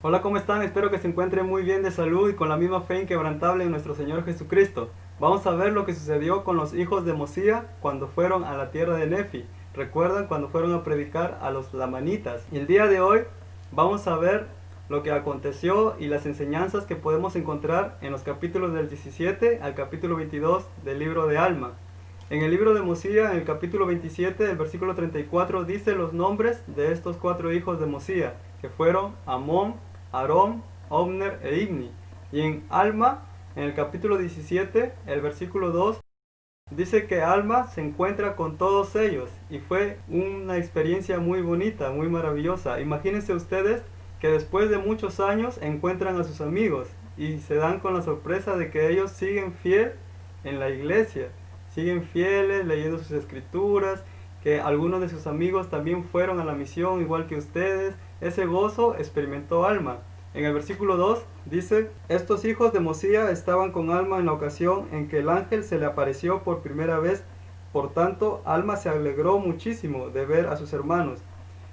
Hola, ¿cómo están? Espero que se encuentren muy bien de salud y con la misma fe inquebrantable en nuestro Señor Jesucristo. Vamos a ver lo que sucedió con los hijos de Mosía cuando fueron a la tierra de Nefi. ¿Recuerdan cuando fueron a predicar a los lamanitas? Y el día de hoy vamos a ver lo que aconteció y las enseñanzas que podemos encontrar en los capítulos del 17 al capítulo 22 del libro de Alma. En el libro de Mosía, en el capítulo 27, el versículo 34, dice los nombres de estos cuatro hijos de Mosía, que fueron Amón, Aarón, Obner e Ibni. Y en Alma, en el capítulo 17, el versículo 2, dice que Alma se encuentra con todos ellos y fue una experiencia muy bonita, muy maravillosa. Imagínense ustedes que después de muchos años encuentran a sus amigos y se dan con la sorpresa de que ellos siguen fiel en la iglesia, siguen fieles leyendo sus escrituras, que algunos de sus amigos también fueron a la misión igual que ustedes. Ese gozo experimentó Alma. En el versículo 2 dice: estos hijos de Mosía estaban con Alma en la ocasión en que el ángel se le apareció por primera vez. Por tanto, Alma se alegró muchísimo de ver a sus hermanos.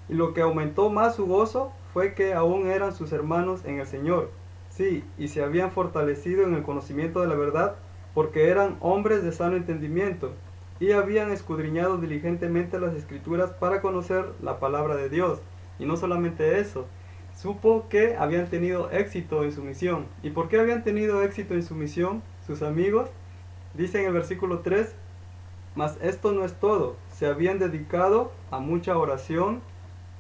Y lo que aumentó más su gozo fue que aún eran sus hermanos en el Señor. Sí, y se habían fortalecido en el conocimiento de la verdad, porque eran hombres de sano entendimiento, y habían escudriñado diligentemente las escrituras para conocer la palabra de Dios. Y no solamente eso, supo que habían tenido éxito en su misión. ¿Y por qué habían tenido éxito en su misión sus amigos? Dice en el versículo 3: mas esto no es todo, se habían dedicado a mucha oración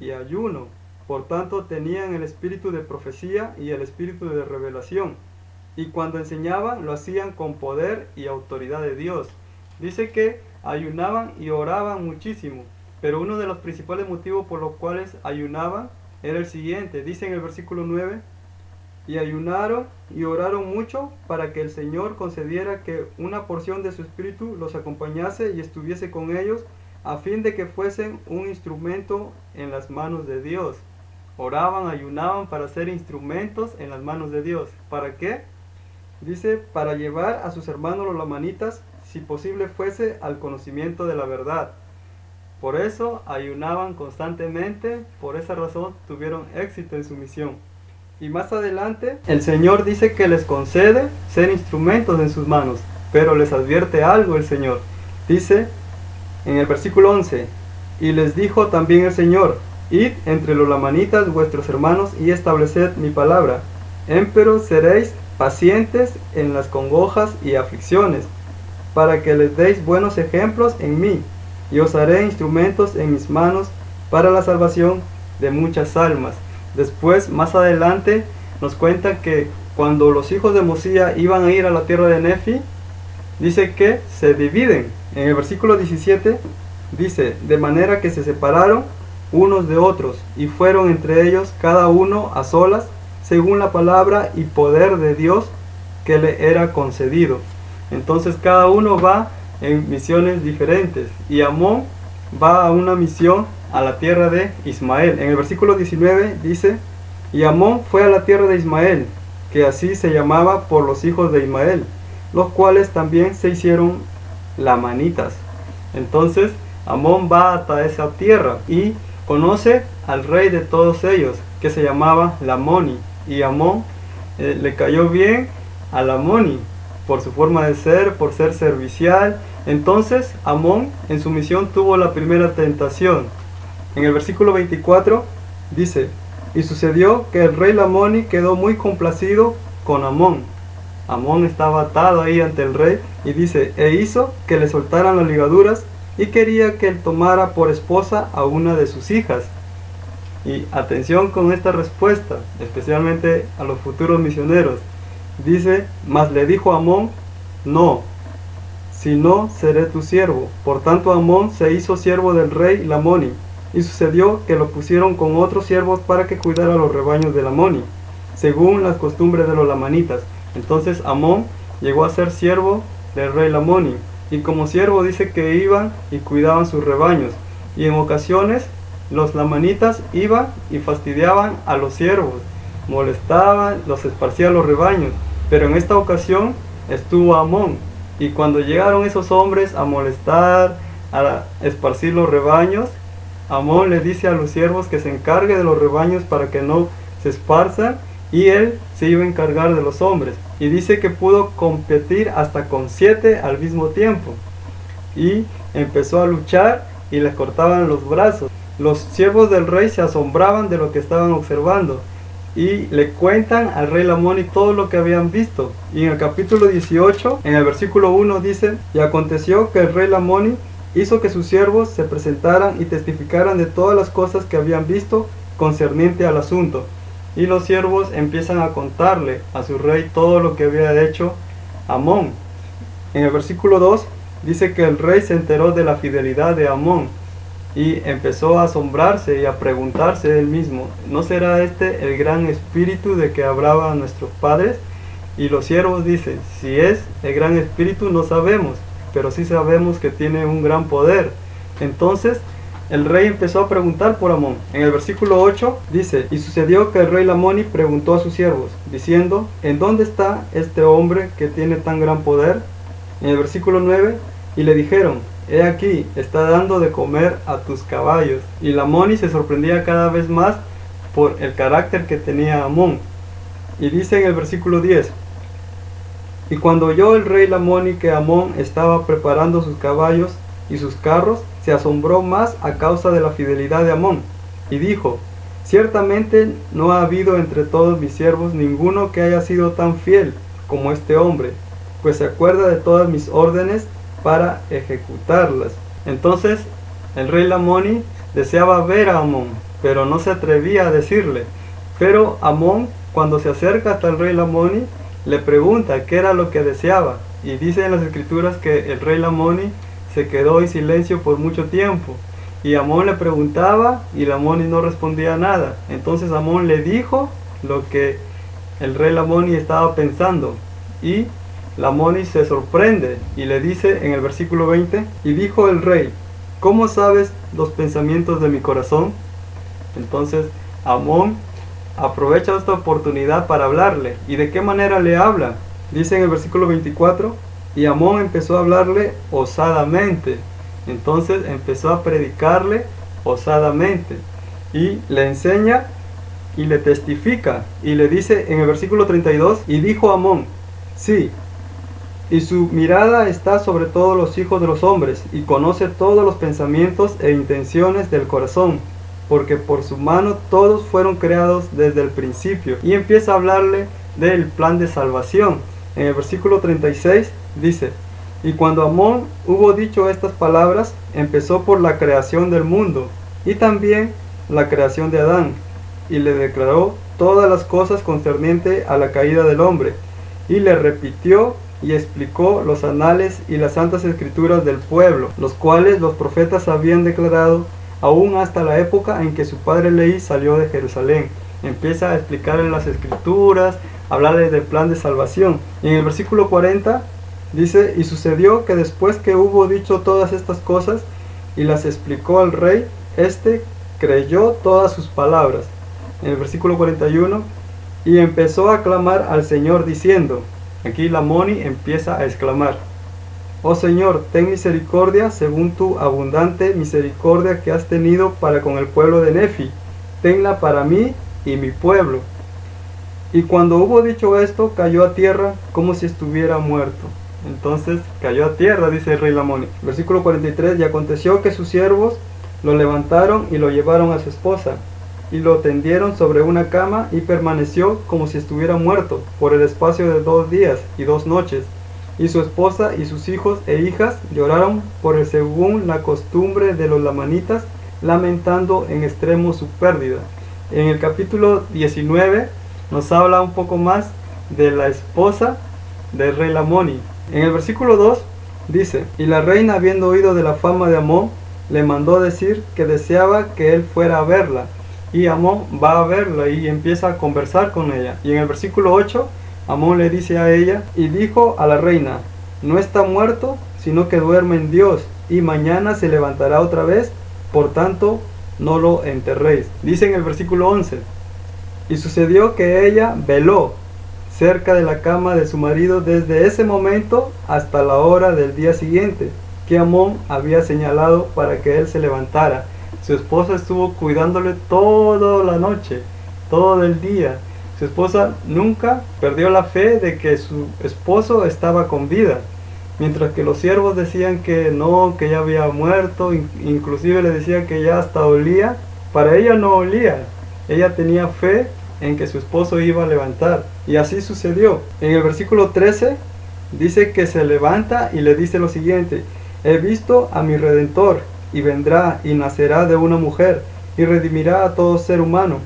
y ayuno. Por tanto, tenían el espíritu de profecía y el espíritu de revelación. Y cuando enseñaban, lo hacían con poder y autoridad de Dios. Dice que ayunaban y oraban muchísimo. Pero uno de los principales motivos por los cuales ayunaban era el siguiente. Dice en el versículo 9: y ayunaron y oraron mucho para que el Señor concediera que una porción de su espíritu los acompañase y estuviese con ellos, a fin de que fuesen un instrumento en las manos de Dios. Oraban, ayunaban para ser instrumentos en las manos de Dios. ¿Para qué? Dice: para llevar a sus hermanos los lamanitas, si posible fuese, al conocimiento de la verdad. Por eso ayunaban constantemente, por esa razón tuvieron éxito en su misión. Y más adelante el Señor dice que les concede ser instrumentos en sus manos, pero les advierte algo el Señor. Dice en el versículo 11: y les dijo también el Señor: id entre los lamanitas vuestros hermanos y estableced mi palabra. Empero seréis pacientes en las congojas y aflicciones, para que les deis buenos ejemplos en mí, y os haré instrumentos en mis manos para la salvación de muchas almas. Después, más adelante, nos cuenta que cuando los hijos de Mosía iban a ir a la tierra de Nefi, dice que se dividen. En el versículo 17 dice: de manera que se separaron unos de otros, y fueron entre ellos cada uno a solas, según la palabra y poder de Dios que le era concedido. Entonces cada uno va en misiones diferentes, y Amón va a una misión a la tierra de Ismael. En el versículo 19 dice: y Amón fue a la tierra de Ismael, que así se llamaba por los hijos de Ismael, los cuales también se hicieron lamanitas. Entonces Amón va hasta esa tierra y conoce al rey de todos ellos, que se llamaba Lamoni. Y Amón le cayó bien a Lamoni por su forma de ser, por ser servicial. Entonces Amón en su misión tuvo la primera tentación. En el versículo 24 dice: y sucedió que el rey Lamoni quedó muy complacido con Amón. Amón estaba atado ahí ante el rey, y dice: e hizo que le soltaran las ligaduras, y quería que él tomara por esposa a una de sus hijas. Y atención con esta respuesta, especialmente a los futuros misioneros. Dice: mas le dijo Amón: no, si no, seré tu siervo. Por tanto Amón se hizo siervo del rey Lamoni. Y sucedió que lo pusieron con otros siervos para que cuidara los rebaños de Lamoni, según las costumbres de los lamanitas. Entonces Amón llegó a ser siervo del rey Lamoni. Y como siervo dice que iban y cuidaban sus rebaños. Y en ocasiones los lamanitas iban y fastidiaban a los siervos, molestaban, los esparcían los rebaños. Pero en esta ocasión estuvo Amón. Y cuando llegaron esos hombres a molestar, a esparcir los rebaños, Amón le dice a los siervos que se encargue de los rebaños para que no se esparzan y él se iba a encargar de los hombres. Y dice que pudo competir hasta con 7 al mismo tiempo. Y empezó a luchar y les cortaban los brazos. Los siervos del rey se asombraban de lo que estaban observando y le cuentan al rey Lamoni todo lo que habían visto. Y en el capítulo 18, en el versículo 1 dice: y aconteció que el rey Lamoni hizo que sus siervos se presentaran y testificaran de todas las cosas que habían visto concerniente al asunto. Y los siervos empiezan a contarle a su rey todo lo que había hecho Amón. En el versículo 2 dice que el rey se enteró de la fidelidad de Amón y empezó a asombrarse y a preguntarse él mismo: ¿no será este el gran espíritu de que hablaban nuestros padres? Y los siervos dicen: si es el gran espíritu no sabemos, pero sí sabemos que tiene un gran poder. Entonces el rey empezó a preguntar por Amón. En el versículo 8 dice: y sucedió que el rey Lamoni preguntó a sus siervos, diciendo: ¿en dónde está este hombre que tiene tan gran poder? En el versículo 9, y le dijeron: he aquí, está dando de comer a tus caballos. Y Lamoni se sorprendía cada vez más por el carácter que tenía Amón. Y dice en el versículo 10: y cuando oyó el rey Lamoni que Amón estaba preparando sus caballos y sus carros, se asombró más a causa de la fidelidad de Amón, y dijo: ciertamente no ha habido entre todos mis siervos ninguno que haya sido tan fiel como este hombre, pues se acuerda de todas mis órdenes para ejecutarlas. Entonces el rey Lamoni deseaba ver a Amón, pero no se atrevía a decirle. Pero Amón, cuando se acerca hasta el rey Lamoni, le pregunta qué era lo que deseaba, y dice en las escrituras que el rey Lamoni se quedó en silencio por mucho tiempo, y Amón le preguntaba y Lamoni no respondía nada. Entonces Amón le dijo lo que el rey Lamoni estaba pensando, y Lamoni se sorprende y le dice en el versículo 20: y dijo el rey: ¿cómo sabes los pensamientos de mi corazón? Entonces Amón aprovecha esta oportunidad para hablarle. ¿Y de qué manera le habla? Dice en el versículo 24: y Amón empezó a hablarle osadamente. Entonces empezó a predicarle osadamente y le enseña y le testifica, y le dice en el versículo 32: y dijo Amón: sí, y su mirada está sobre todos los hijos de los hombres, y conoce todos los pensamientos e intenciones del corazón, porque por su mano todos fueron creados desde el principio. Y empieza a hablarle del plan de salvación. En el versículo 36 dice: y cuando Amón hubo dicho estas palabras, empezó por la creación del mundo, y también la creación de Adán, y le declaró todas las cosas concernientes a la caída del hombre, y le repitió y explicó los anales y las santas escrituras del pueblo, los cuales los profetas habían declarado aún hasta la época en que su padre Leí salió de Jerusalén. Empieza a explicarle las escrituras, hablarle del plan de salvación. Y en el versículo 40 dice: y sucedió que después que hubo dicho todas estas cosas y las explicó al rey, éste creyó todas sus palabras. En el versículo 41: y empezó a clamar al Señor diciendo, aquí Lamoni empieza a exclamar: oh Señor, ten misericordia según tu abundante misericordia que has tenido para con el pueblo de Nefi, tenla para mí y mi pueblo. Y cuando hubo dicho esto, cayó a tierra como si estuviera muerto. Entonces cayó a tierra, dice el rey Lamoni. Versículo 43: y aconteció que sus siervos lo levantaron y lo llevaron a su esposa, y lo tendieron sobre una cama, y permaneció como si estuviera muerto por el espacio de 2 días y 2 noches. Y su esposa y sus hijos e hijas lloraron por él según la costumbre de los lamanitas, lamentando en extremo su pérdida. En el capítulo 19 nos habla un poco más de la esposa del rey Lamoni. En el versículo 2 dice: y la reina, habiendo oído de la fama de Amón, le mandó decir que deseaba que él fuera a verla. Y Amón va a verla y empieza a conversar con ella. Y en el versículo 8, Amón le dice a ella: y dijo a la reina: no está muerto, sino que duerme en Dios, y mañana se levantará otra vez, por tanto no lo enterréis. Dice en el versículo 11: y sucedió que ella veló cerca de la cama de su marido desde ese momento hasta la hora del día siguiente, que Amón había señalado para que él se levantara. Su esposa estuvo cuidándole toda la noche, todo el día. Su esposa nunca perdió la fe de que su esposo estaba con vida, mientras que los siervos decían que no, que ya había muerto, inclusive le decían que ya hasta olía. Para ella no olía, ella tenía fe en que su esposo iba a levantar, y así sucedió. En el versículo 13 dice que se levanta y le dice lo siguiente: he visto a mi Redentor, y vendrá y nacerá de una mujer, y redimirá a todo ser humano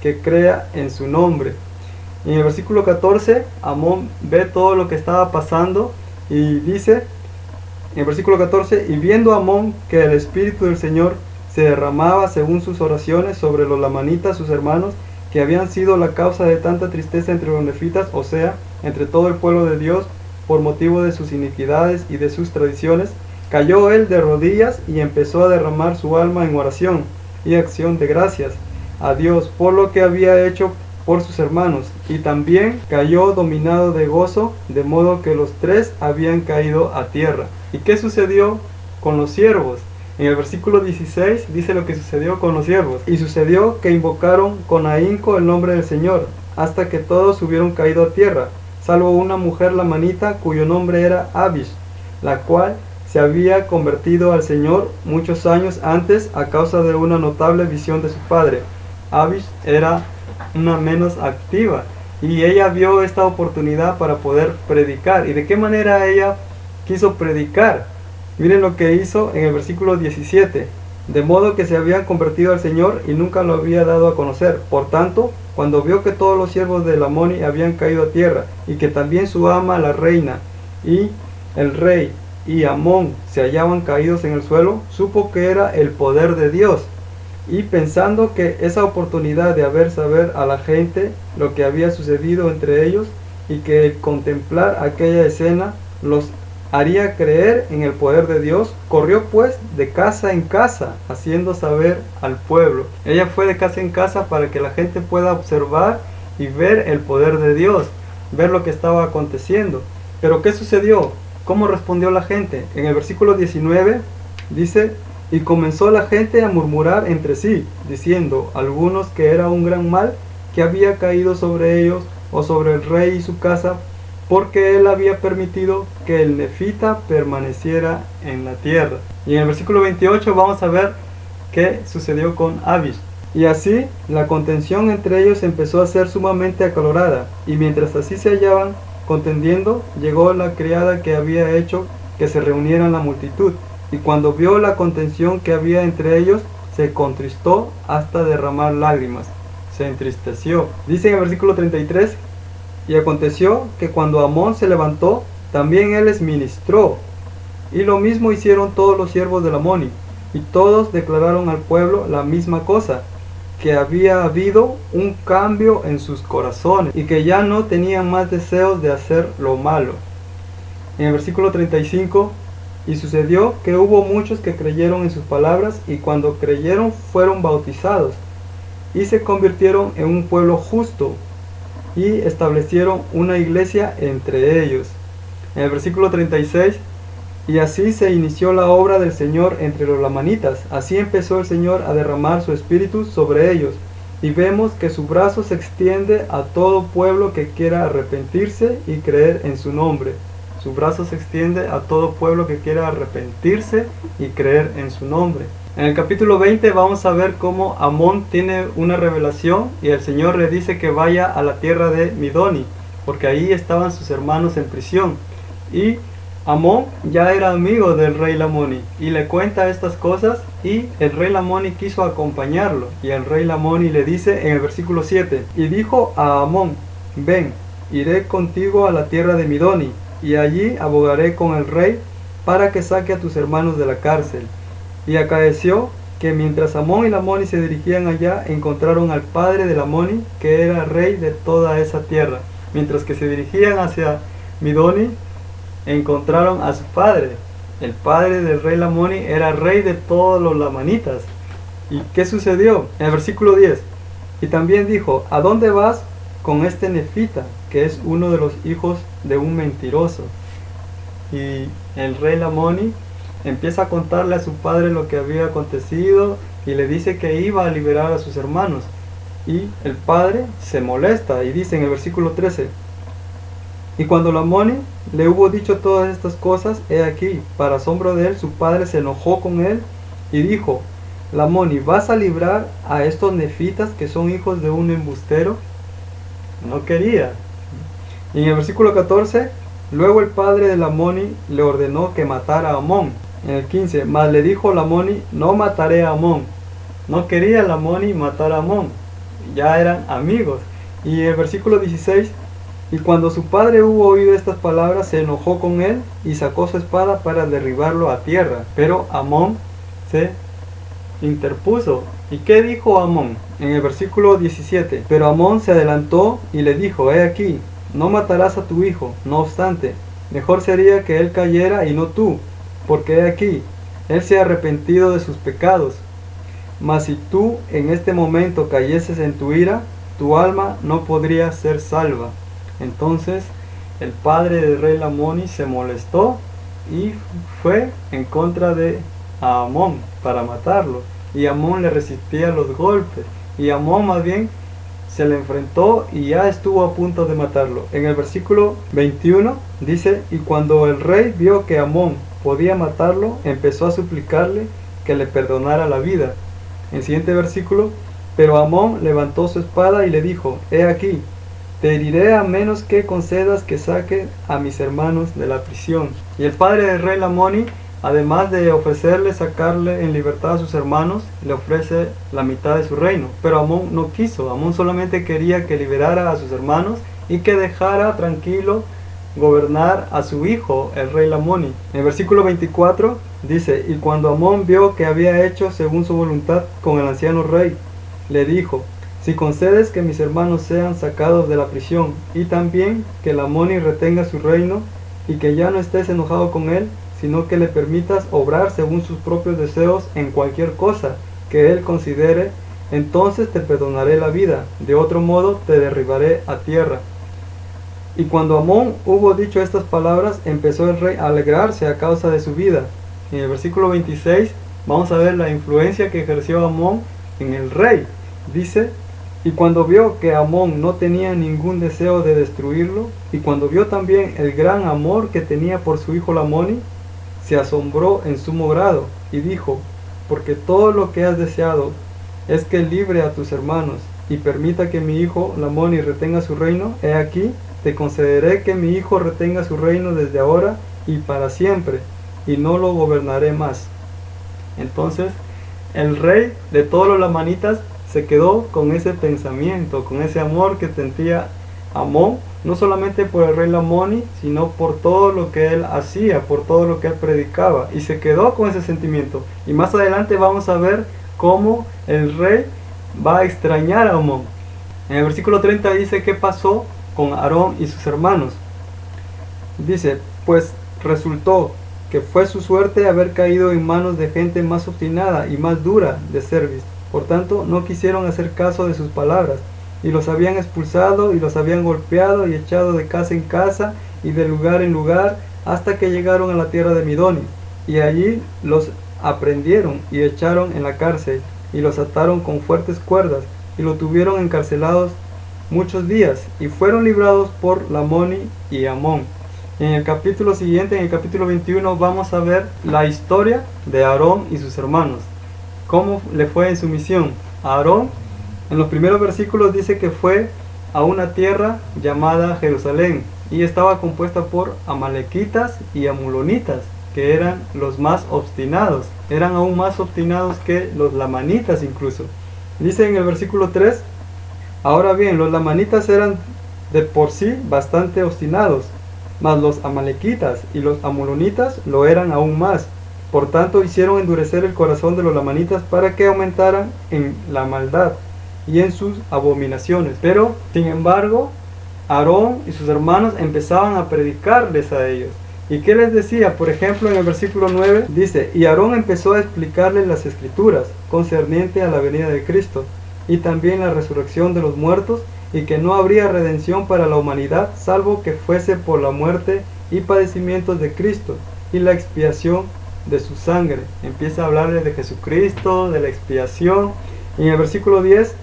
que crea en su nombre. Y en el versículo 14, Amón ve todo lo que estaba pasando y dice, en el versículo 14, y viendo Amón que el Espíritu del Señor se derramaba según sus oraciones sobre los lamanitas, sus hermanos, que habían sido la causa de tanta tristeza entre los nefitas, o sea, entre todo el pueblo de Dios, por motivo de sus iniquidades y de sus tradiciones, cayó él de rodillas y empezó a derramar su alma en oración y acción de gracias a Dios por lo que había hecho por sus hermanos, y también cayó dominado de gozo, de modo que los tres habían caído a tierra. ¿Y qué sucedió con los siervos? En el versículo 16 dice lo que sucedió con los siervos. Y sucedió que invocaron con ahínco el nombre del Señor, hasta que todos hubieron caído a tierra, salvo una mujer lamanita cuyo nombre era Abish, la cual se había convertido al Señor muchos años antes a causa de una notable visión de su padre. Abish era una menos activa, y ella vio esta oportunidad para poder predicar. ¿Y de qué manera ella quiso predicar? Miren lo que hizo en el versículo 17. De modo que se habían convertido al Señor y nunca lo había dado a conocer. Por tanto, cuando vio que todos los siervos de Lamoni habían caído a tierra, y que también su ama, la reina, y el rey, y Amón se hallaban caídos en el suelo, supo que era el poder de Dios. Y pensando que esa oportunidad de haber saber a la gente lo que había sucedido entre ellos, y que el contemplar aquella escena los haría creer en el poder de Dios, corrió pues de casa en casa, haciendo saber al pueblo. Ella fue de casa en casa para que la gente pueda observar y ver el poder de Dios, ver lo que estaba aconteciendo. Pero ¿qué sucedió? ¿Cómo respondió la gente? En el versículo 19 dice: y comenzó la gente a murmurar entre sí, diciendo algunos que era un gran mal que había caído sobre ellos o sobre el rey y su casa, porque él había permitido que el nefita permaneciera en la tierra. Y en el versículo 28 vamos a ver qué sucedió con Abish. Y así la contención entre ellos empezó a ser sumamente acalorada, y mientras así se hallaban contendiendo, llegó la criada que había hecho que se reunieran la multitud, y cuando vio la contención que había entre ellos, se contristó hasta derramar lágrimas, se entristeció. Dice en el versículo 33, y aconteció que cuando Amón se levantó, también él les ministró, y lo mismo hicieron todos los siervos de Lamoni, y todos declararon al pueblo la misma cosa, que había habido un cambio en sus corazones, y que ya no tenían más deseos de hacer lo malo. En el versículo 35, y sucedió que hubo muchos que creyeron en sus palabras, y cuando creyeron fueron bautizados, y se convirtieron en un pueblo justo, y establecieron una iglesia entre ellos. En el versículo 36, y así se inició la obra del Señor entre los lamanitas. Así empezó el Señor a derramar su espíritu sobre ellos, y vemos que su brazo se extiende a todo pueblo que quiera arrepentirse y creer en su nombre. Su brazo se extiende a todo pueblo que quiera arrepentirse y creer en su nombre. En el capítulo 20 vamos a ver cómo Amón tiene una revelación y el Señor le dice que vaya a la tierra de Midoni, porque ahí estaban sus hermanos en prisión. Y Amón ya era amigo del rey Lamoni y le cuenta estas cosas, y el rey Lamoni quiso acompañarlo, y el rey Lamoni le dice en el versículo 7, y dijo a Amón: ven, iré contigo a la tierra de Midoni, y allí abogaré con el rey para que saque a tus hermanos de la cárcel. Y acaeció que mientras Amón y Lamoni se dirigían allá, encontraron al padre de Lamoni, que era rey de toda esa tierra. Mientras que se dirigían hacia Midoni, encontraron a su padre. El padre del rey Lamoni era rey de todos los lamanitas. ¿Y qué sucedió? En el versículo 10, y también dijo: ¿a dónde vas con este nefita, que es uno de los hijos de un mentiroso? Y el rey Lamoni empieza a contarle a su padre lo que había acontecido, y le dice que iba a liberar a sus hermanos. Y el padre se molesta y dice en el versículo 13: y cuando Lamoni le hubo dicho todas estas cosas, he aquí, para asombro de él, su padre se enojó con él y dijo: Lamoni, ¿vas a librar a estos nefitas que son hijos de un embustero? No quería. Y en el versículo 14, luego el padre de Lamoni le ordenó que matara a Amón. En el 15, mas le dijo Lamoni: no mataré a Amón. No quería Lamoni matar a Amón, ya eran amigos. Y en el versículo 16, y cuando su padre hubo oído estas palabras, se enojó con él y sacó su espada para derribarlo a tierra. Pero Amón se interpuso. ¿Y qué dijo Amón? En el versículo 17, pero Amón se adelantó y le dijo: he aquí, no matarás a tu hijo. No obstante, mejor sería que él cayera y no tú, porque he aquí, él se ha arrepentido de sus pecados. Mas si tú en este momento cayeses en tu ira, tu alma no podría ser salva. Entonces el padre del rey Lamoni se molestó y fue en contra de Amón para matarlo. Y Amón le resistía los golpes. Y Amón más bien se le enfrentó y ya estuvo a punto de matarlo. En el versículo 21 dice: y cuando el rey vio que Amón podía matarlo, empezó a suplicarle que le perdonara la vida. En el siguiente versículo: pero Amón levantó su espada y le dijo: he aquí, te heriré a menos que concedas que saque a mis hermanos de la prisión. Y el padre del rey Lamoni, además de ofrecerle sacarle en libertad a sus hermanos, le ofrece la mitad de su reino. Pero Amón no quiso. Amón solamente quería que liberara a sus hermanos y que dejara tranquilo gobernar a su hijo, el rey Lamoni. En el versículo 24 dice: y cuando Amón vio que había hecho según su voluntad con el anciano rey, le dijo: si concedes que mis hermanos sean sacados de la prisión, y también que Lamoni retenga su reino, y que ya no estés enojado con él, sino que le permitas obrar según sus propios deseos en cualquier cosa que él considere, entonces te perdonaré la vida, de otro modo te derribaré a tierra. Y cuando Amón hubo dicho estas palabras, empezó el rey a alegrarse a causa de su vida. En el versículo 26 vamos a ver la influencia que ejerció Amón en el rey. Dice: y cuando vio que Amón no tenía ningún deseo de destruirlo, y cuando vio también el gran amor que tenía por su hijo Lamoni, se asombró en sumo grado, y dijo: porque todo lo que has deseado es que libre a tus hermanos, y permita que mi hijo Lamoni retenga su reino, he aquí, te concederé que mi hijo retenga su reino desde ahora y para siempre, y no lo gobernaré más. Entonces, el rey de todos los lamanitas se quedó con ese pensamiento, con ese amor que sentía Amón, no solamente por el rey Lamoni, sino por todo lo que él hacía, por todo lo que él predicaba, y se quedó con ese sentimiento. Y más adelante vamos a ver cómo el rey va a extrañar a Amón. En el versículo 30 dice qué pasó con Aarón y sus hermanos. Dice: pues resultó que fue su suerte haber caído en manos de gente más obstinada y más dura de cerviz. Por tanto, no quisieron hacer caso de sus palabras, y los habían expulsado y los habían golpeado y echado de casa en casa y de lugar en lugar, hasta que llegaron a la tierra de Midoni. Y allí los aprendieron y echaron en la cárcel, y los ataron con fuertes cuerdas, y lo tuvieron encarcelados muchos días, y fueron librados por Lamoni y Amón. En el capítulo siguiente, en el capítulo 21, vamos a ver la historia de Aarón y sus hermanos, cómo le fue en su misión. A Aarón, en los primeros versículos dice que fue a una tierra llamada Jerusalén, y estaba compuesta por amalequitas y amulonitas, que eran los más obstinados, eran aún más obstinados que los lamanitas incluso. Dice en el versículo 3: ahora bien, los lamanitas eran de por sí bastante obstinados, mas los amalequitas y los amulonitas lo eran aún más. Por tanto, hicieron endurecer el corazón de los lamanitas para que aumentaran en la maldad y en sus abominaciones. Pero, sin embargo, Aarón y sus hermanos empezaban a predicarles a ellos. ¿Y qué les decía? Por ejemplo, en el versículo 9 dice: y Aarón empezó a explicarles las escrituras concerniente a la venida de Cristo, y también la resurrección de los muertos, y que no habría redención para la humanidad, salvo que fuese por la muerte y padecimientos de Cristo, y la expiación de su sangre. Empieza a hablarle de Jesucristo, de la expiación. Y en el versículo 10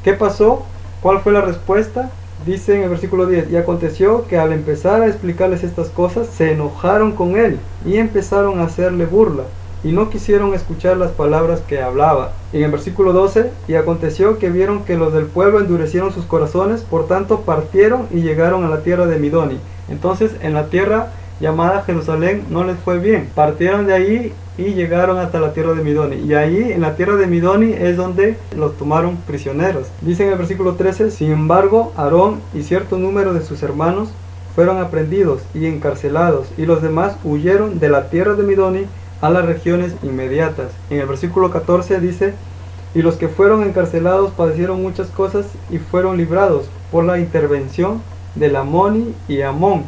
¿Qué pasó? ¿Cuál fue la respuesta? Dice en el versículo 10, y aconteció que al empezar a explicarles estas cosas, se enojaron con él y empezaron a hacerle burla, y no quisieron escuchar las palabras que hablaba. Y en el versículo 12, y aconteció que vieron que los del pueblo endurecieron sus corazones, por tanto partieron y llegaron a la tierra de Midoni. Entonces en la tierra llamada Jerusalén no les fue bien. Partieron de ahí y llegaron hasta la tierra de Midoni. Y ahí en la tierra de Midoni es donde los tomaron prisioneros. Dice en el versículo 13, sin embargo, Aarón y cierto número de sus hermanos fueron aprendidos y encarcelados, y los demás huyeron de la tierra de Midoni a las regiones inmediatas. En el versículo 14 dice, y los que fueron encarcelados padecieron muchas cosas y fueron librados por la intervención de Lamoni y Amón,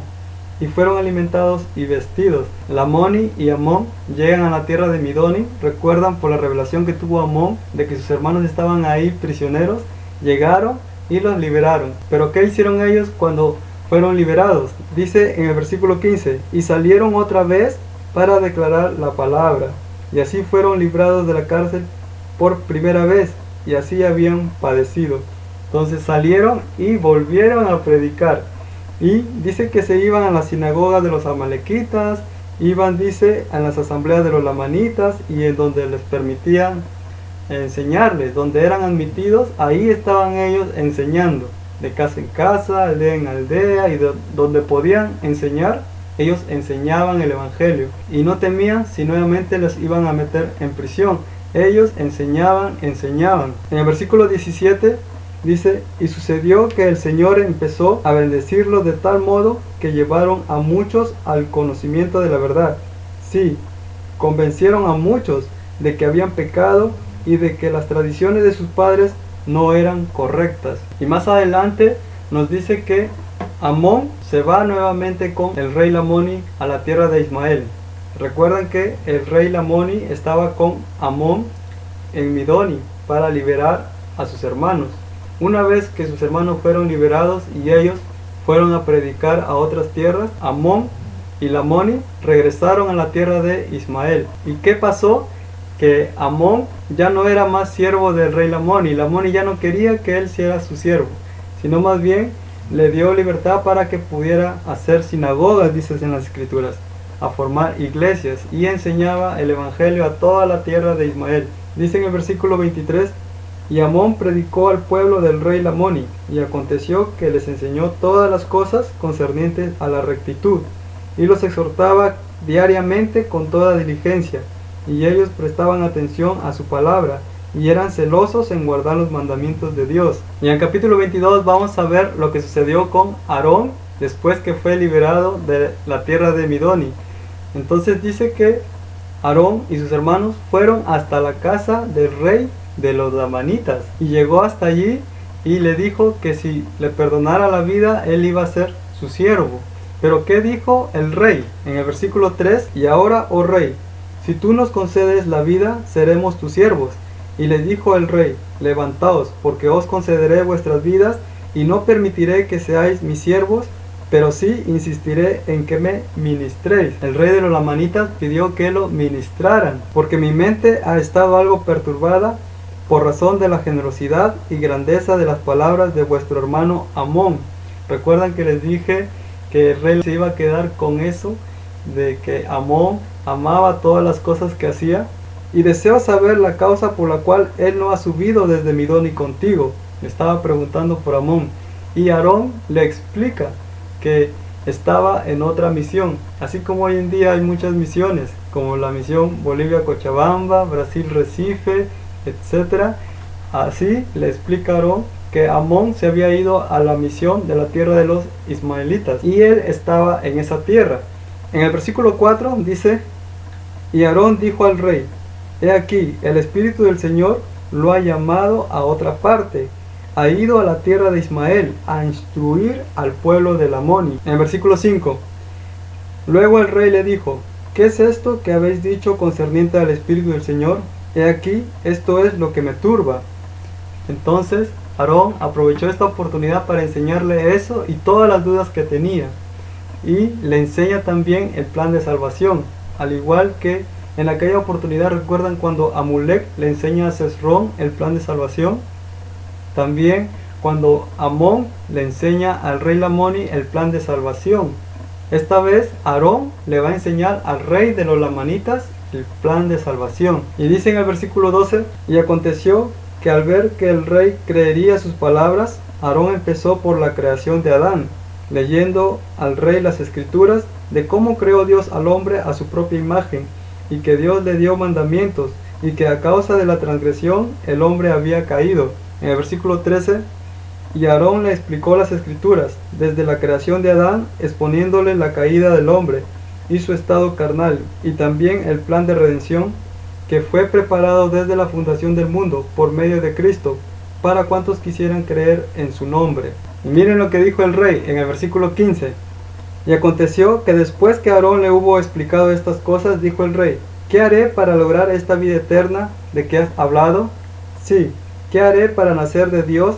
y fueron alimentados y vestidos. Lamoni y Amón llegan a la tierra de Midoni, recuerdan por la revelación que tuvo Amón de que sus hermanos estaban ahí prisioneros, llegaron y los liberaron. Pero ¿qué hicieron ellos cuando fueron liberados? Dice en el versículo 15, y salieron otra vez para declarar la palabra, y así fueron librados de la cárcel por primera vez, y así habían padecido. Entonces salieron y volvieron a predicar. Y dice que se iban a las sinagogas de los amalequitas, iban, dice, a las asambleas de los lamanitas, y en donde les permitían enseñarles, donde eran admitidos, ahí estaban ellos enseñando, de casa en casa, aldea en aldea, y donde podían enseñar, ellos enseñaban el evangelio, y no temían si nuevamente les iban a meter en prisión. Ellos enseñaban. En el versículo 17 dice, y sucedió que el Señor empezó a bendecirlos de tal modo que llevaron a muchos al conocimiento de la verdad. Sí, convencieron a muchos de que habían pecado y de que las tradiciones de sus padres no eran correctas. Y más adelante nos dice que Amón se va nuevamente con el rey Lamoni a la tierra de Ismael. Recuerdan que el rey Lamoni estaba con Amón en Midoni para liberar a sus hermanos. Una vez que sus hermanos fueron liberados y ellos fueron a predicar a otras tierras, Amón y Lamoni regresaron a la tierra de Ismael. ¿Y qué pasó? Que Amón ya no era más siervo del rey Lamoni. Lamoni ya no quería que él sea su siervo, sino más bien le dio libertad para que pudiera hacer sinagogas, dice en las escrituras, a formar iglesias, y enseñaba el evangelio a toda la tierra de Ismael. Dice en el versículo 23, y Amón predicó al pueblo del rey Lamoni, y aconteció que les enseñó todas las cosas concernientes a la rectitud, y los exhortaba diariamente con toda diligencia, y ellos prestaban atención a su palabra, y eran celosos en guardar los mandamientos de Dios. Y en el capítulo 22 vamos a ver lo que sucedió con Aarón después que fue liberado de la tierra de Midoni. Entonces dice que Aarón y sus hermanos fueron hasta la casa del rey de los lamanitas, y llegó hasta allí y le dijo que si le perdonara la vida, él iba a ser su siervo. Pero ¿qué dijo el rey? En el versículo 3, y ahora, oh rey, si tú nos concedes la vida, seremos tus siervos. Y le dijo el rey, levantaos, porque os concederé vuestras vidas, y no permitiré que seáis mis siervos, pero sí insistiré en que me ministréis. El rey de los lamanitas pidió que lo ministraran, porque mi mente ha estado algo perturbada por razón de la generosidad y grandeza de las palabras de vuestro hermano Amón. Recuerdan que les dije que el rey se iba a quedar con eso, de que Amón amaba todas las cosas que hacía. Y deseo saber la causa por la cual él no ha subido desde Midoni contigo. Le estaba preguntando por Amón. Y Aarón le explica que estaba en otra misión. Así como hoy en día hay muchas misiones, como la misión Bolivia-Cochabamba, Brasil-Recife, etc. Así le explica Aarón que Amón se había ido a la misión de la tierra de los ismaelitas. Y él estaba en esa tierra. En el versículo 4 dice, y Aarón dijo al rey, he aquí, el Espíritu del Señor lo ha llamado a otra parte, ha ido a la tierra de Ismael a instruir al pueblo de Lamoni. En el versículo 5, luego el rey le dijo, ¿qué es esto que habéis dicho concerniente al Espíritu del Señor? He aquí, esto es lo que me turba. Entonces Aarón aprovechó esta oportunidad para enseñarle eso y todas las dudas que tenía, y le enseña también el plan de salvación, al igual que en aquella oportunidad. ¿Recuerdan cuando Amulek le enseña a Sesrón el plan de salvación? También cuando Amón le enseña al rey Lamoni el plan de salvación. Esta vez Aarón le va a enseñar al rey de los lamanitas el plan de salvación. Y dice en el versículo 12, y aconteció que al ver que el rey creería sus palabras, Aarón empezó por la creación de Adán, leyendo al rey las escrituras de cómo creó Dios al hombre a su propia imagen, y que Dios le dio mandamientos, y que a causa de la transgresión el hombre había caído. En el versículo 13, y Aarón le explicó las escrituras, desde la creación de Adán, exponiéndole la caída del hombre y su estado carnal, y también el plan de redención que fue preparado desde la fundación del mundo por medio de Cristo, para cuantos quisieran creer en su nombre. Y miren lo que dijo el rey en el versículo 15. Y aconteció que después que Aarón le hubo explicado estas cosas, dijo el rey: ¿qué haré para lograr esta vida eterna de que has hablado? Sí, ¿qué haré para nacer de Dios,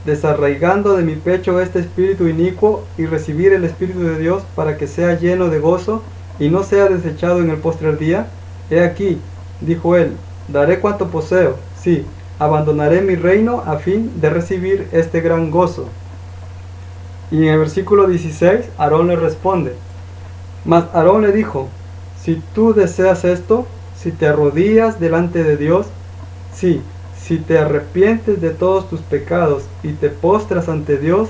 desarraigando de mi pecho este espíritu inicuo, y recibir el Espíritu de Dios para que sea lleno de gozo y no sea desechado en el postrer día? He aquí, dijo él, daré cuanto poseo, sí, abandonaré mi reino a fin de recibir este gran gozo. Y en el versículo 16, Aarón le responde: mas Aarón le dijo: si tú deseas esto, si te arrodillas delante de Dios, sí, si te arrepientes de todos tus pecados y te postras ante Dios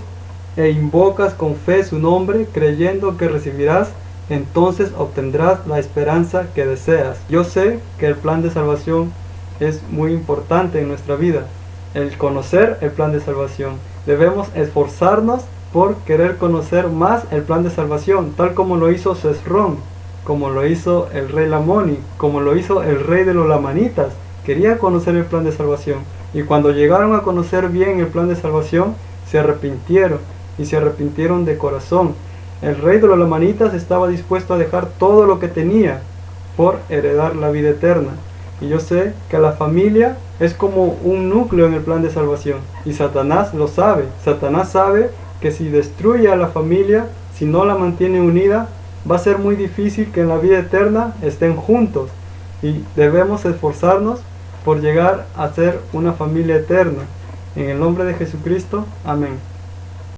e invocas con fe su nombre, creyendo que recibirás, entonces obtendrás la esperanza que deseas. Yo sé que el plan de salvación es muy importante en nuestra vida, el conocer el plan de salvación. Debemos esforzarnos por querer conocer más el plan de salvación, tal como lo hizo Sesrón, como lo hizo el rey Lamoni, como lo hizo el rey de los lamanitas. Quería conocer el plan de salvación, y cuando llegaron a conocer bien el plan de salvación, se arrepintieron, y se arrepintieron de corazón. El rey de los lamanitas estaba dispuesto a dejar todo lo que tenía por heredar la vida eterna. Y yo sé que la familia es como un núcleo en el plan de salvación, y Satanás lo sabe. Satanás sabe que si destruye a la familia, si no la mantiene unida, va a ser muy difícil que en la vida eterna estén juntos, y debemos esforzarnos por llegar a ser una familia eterna. En el nombre de Jesucristo, amén.